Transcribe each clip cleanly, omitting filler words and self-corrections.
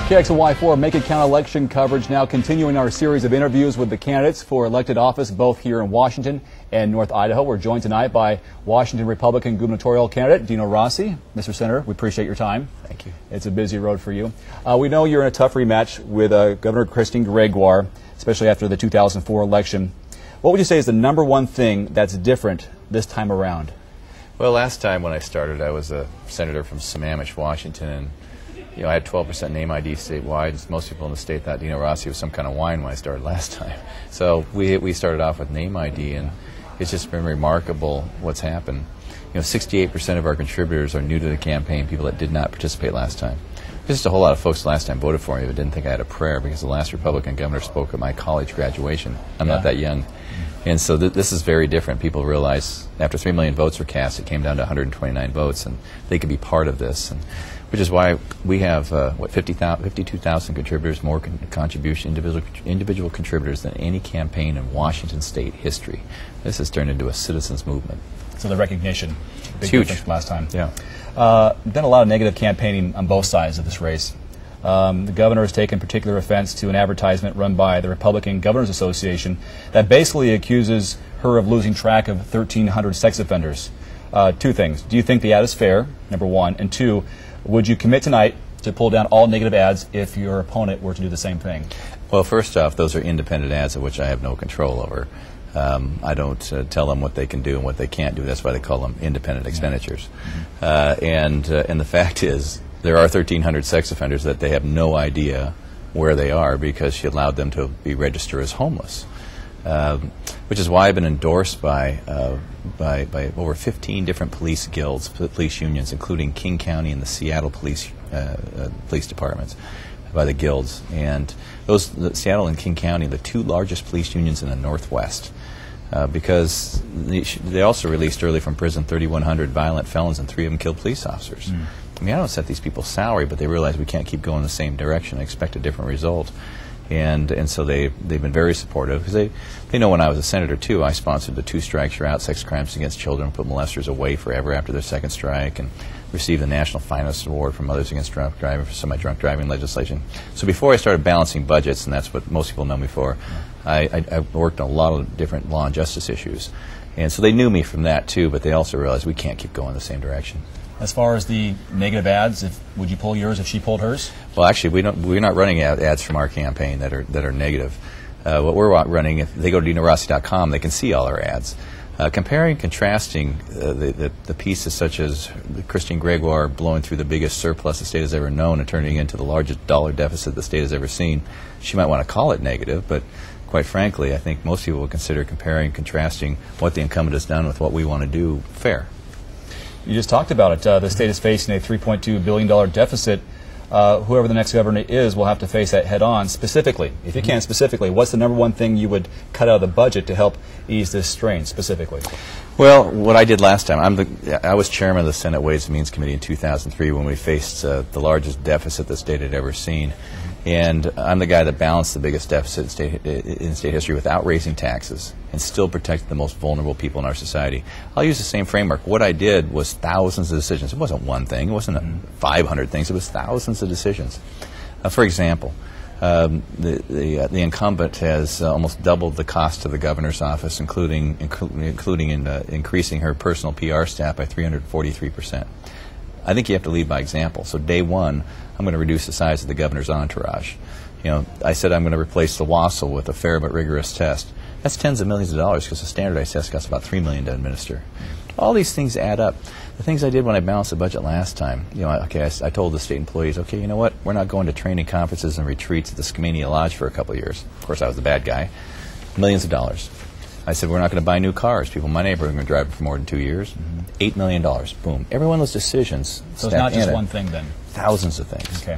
KXLY4 Make It Count election coverage now continuing our series of interviews with the candidates for elected office both here in Washington and North Idaho. We're joined tonight by Washington Republican Gubernatorial candidate Dino Rossi. Mr. Senator, we appreciate your time. Thank you. It's a busy road for you. We know you're in a tough rematch with Governor Christine Gregoire, especially after the 2004 election. What would you say is the number one thing that's different this time around? Well, last time when I started, I was a senator from Sammamish, Washington, and I had 12% name ID statewide. Most people in the state thought Dino Rossi was some kind of wine when I started last time. So we started off with name ID, and it's just been remarkable what's happened. 68% of our contributors are new to the campaign, people that did not participate last time. There's just a whole lot of folks last time voted for me but didn't think I had a prayer because the last Republican governor spoke at my college graduation. I'm not that young. And so this is very different. People realize after 3 million votes were cast, it came down to 129 votes, and they could be part of this. And which is why we have, 52,000 contributors, more individual contributors than any campaign in Washington state history. This has turned into a citizens movement. So the recognition, big huge. difference from last time. Yeah. Been a lot of negative campaigning on both sides of this race. The governor has taken particular offense to an advertisement run by the Republican Governors Association that basically accuses her of losing track of 1,300 sex offenders. Two things. Do you think the ad is fair, number one? And two, would you commit tonight to pull down all negative ads if your opponent were to do the same thing? Well, first off, those are independent ads of which I have no control over. I don't tell them what they can do and what they can't do. That's why they call them independent expenditures. And the fact is, there are 1,300 sex offenders that they have no idea where they are because she allowed them to be registered as homeless. Which is why I've been endorsed by over 15 different police guilds, police unions, including King County and the Seattle police departments, by the guilds. And the Seattle and King County are the two largest police unions in the Northwest. Because they also released early from prison 3,100 violent felons, and 3 of them killed police officers. I mean, I don't set these people's salary, but they realize we can't keep going the same direction and expect a different result. And so they've been very supportive because they know when I was a senator too, I sponsored the 2 strikes you're out sex crimes against children, put molesters away forever after their second strike, and received the National Finest Award from Mothers Against Drunk Driving for semi-drunk driving legislation. So before I started balancing budgets, and that's what most people know me for, I worked on a lot of different law and justice issues. And so they knew me from that too, but they also realized we can't keep going the same direction. As far as the negative ads, would you pull yours if she pulled hers? Well, actually, we're not running ads from our campaign that are negative. What we're running, if they go to DinoRossi.com, they can see all our ads. Comparing and contrasting the pieces such as Christine Gregoire blowing through the biggest surplus the state has ever known and turning it into the largest dollar deficit the state has ever seen, she might want to call it negative, but quite frankly, I think most people would consider comparing and contrasting what the incumbent has done with what we want to do fair. You just talked about it. The state is facing a $3.2 billion deficit. Whoever the next governor is will have to face that head-on. Specifically, if you can specifically, what's the number one thing you would cut out of the budget to help ease this strain specifically? Well, what I did last time, I was chairman of the Senate Ways and Means Committee in 2003 when we faced the largest deficit the state had ever seen. And I'm the guy that balanced the biggest deficit in state history without raising taxes and still protected the most vulnerable people in our society. I'll use the same framework. What I did was thousands of decisions. It wasn't one thing. It wasn't 500 things. It was thousands of decisions. For example, the incumbent has almost doubled the cost of the governor's office, including increasing her personal PR staff by 343%. I think you have to lead by example. So day one, I'm going to reduce the size of the governor's entourage. I said I'm going to replace the WASL with a fair but rigorous test. That's tens of millions of dollars because a standardized test costs about $3 million to administer. All these things add up. The things I did when I balanced the budget last time, I told the state employees, okay, you know what, we're not going to training conferences and retreats at the Skamania Lodge for a couple of years. Of course, I was the bad guy. Millions of dollars. I said, we're not going to buy new cars. People in my neighborhood are going to drive it for more than 2 years. $8 million. Boom. Every one of those decisions. So it's not just one thing then? Thousands of things. Okay.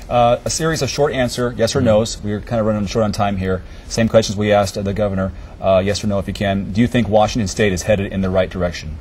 A series of short answer, yes or no's. We're kind of running short on time here. Same questions we asked the governor, yes or no if you can. Do you think Washington State is headed in the right direction?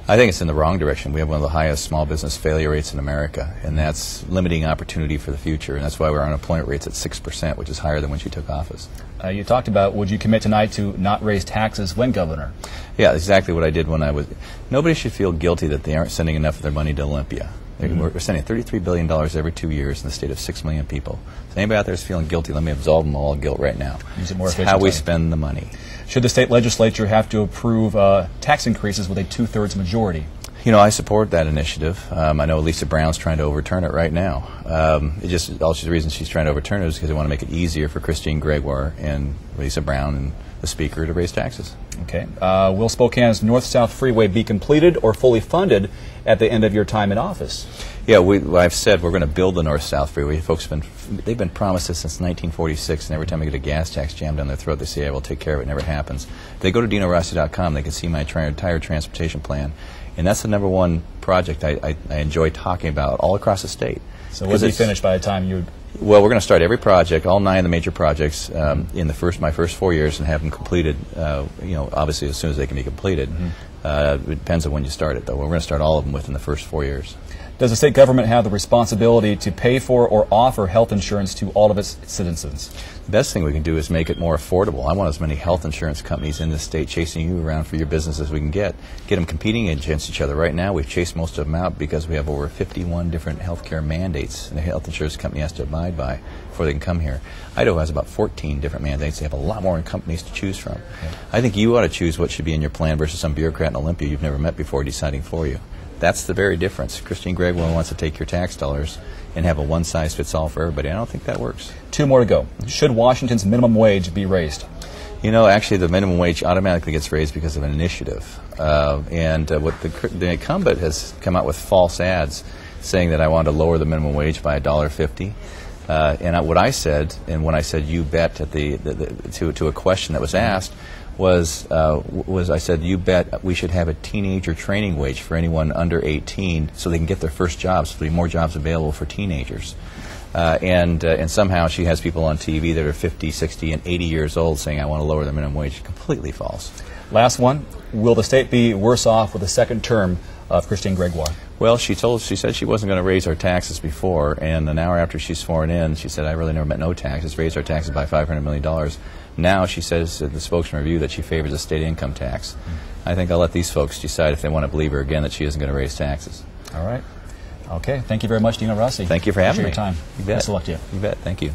I think it's in the wrong direction. We have one of the highest small business failure rates in America, and that's limiting opportunity for the future, and that's why our unemployment rate's at 6%, which is higher than when she took office. You talked about, would you commit tonight to not raise taxes when governor? Yeah, exactly what I did when I was. Nobody should feel guilty that they aren't sending enough of their money to Olympia. We're spending $33 billion every 2 years in the state of 6 million people. So anybody out there is feeling guilty, let me absolve them of all guilt right now. Use it more efficiently. How we spend the money. Should the state legislature have to approve tax increases with a 2/3 majority? You know, I support that initiative. I know Lisa Brown's trying to overturn it right now. The reason she's trying to overturn it is because they want to make it easier for Christine Gregoire and Lisa Brown and the Speaker to raise taxes. Okay. Will Spokane's North-South Freeway be completed or fully funded at the end of your time in office? Yeah, I've said we're going to build the North-South Freeway. Folks they've been promised this since 1946, and every time I get a gas tax jammed down their throat, they say, I will take care of it. It never happens. If they go to DinoRossi.com, they can see my entire transportation plan. And that's the #1 project I enjoy talking about all across the state. So will it be finished by the time you... Well, we're going to start every project, all 9 of the major projects, in my first 4 years, and have them completed, obviously as soon as they can be completed. It depends on when you start it, though. We're going to start all of them within the first 4 years. Does the state government have the responsibility to pay for or offer health insurance to all of its citizens? The best thing we can do is make it more affordable. I want as many health insurance companies in this state chasing you around for your business as we can get them competing against each other. Right now, we've chased most of them out because we have over 51 different health care mandates and the health insurance company has to abide by before they can come here. Idaho has about 14 different mandates. They have a lot more companies to choose from. Okay. I think you ought to choose what should be in your plan versus some bureaucrat in Olympia you've never met before deciding for you. That's the very difference. Christine Gregoire wants to take your tax dollars and have a one-size-fits-all for everybody. I don't think that works. 2 more to go. Should Washington's minimum wage be raised? You know, actually, the minimum wage automatically gets raised because of an initiative. What the incumbent has come out with false ads saying that I want to lower the minimum wage by $1.50. What I said, and when I said you bet to a question that was asked, was I said, you bet we should have a teenager training wage for anyone under 18 so they can get their first jobs, so there'll be more jobs available for teenagers. And somehow she has people on TV that are 50, 60, and 80 years old saying, I want to lower the minimum wage. Completely false. Last one. Will the state be worse off with the second term of Christine Gregoire? Well, she said she wasn't going to raise our taxes before, and an hour after she's sworn in, she said, I really never met no taxes, raised our taxes by $500 million. Now she says at the spokesman review that she favors a state income tax. I think I'll let these folks decide if they want to believe her again that she isn't going to raise taxes. All right. Okay. Thank you very much, Dino Rossi. Thank you for having me. Appreciate your time. You bet. Best of luck to you. You bet. Thank you.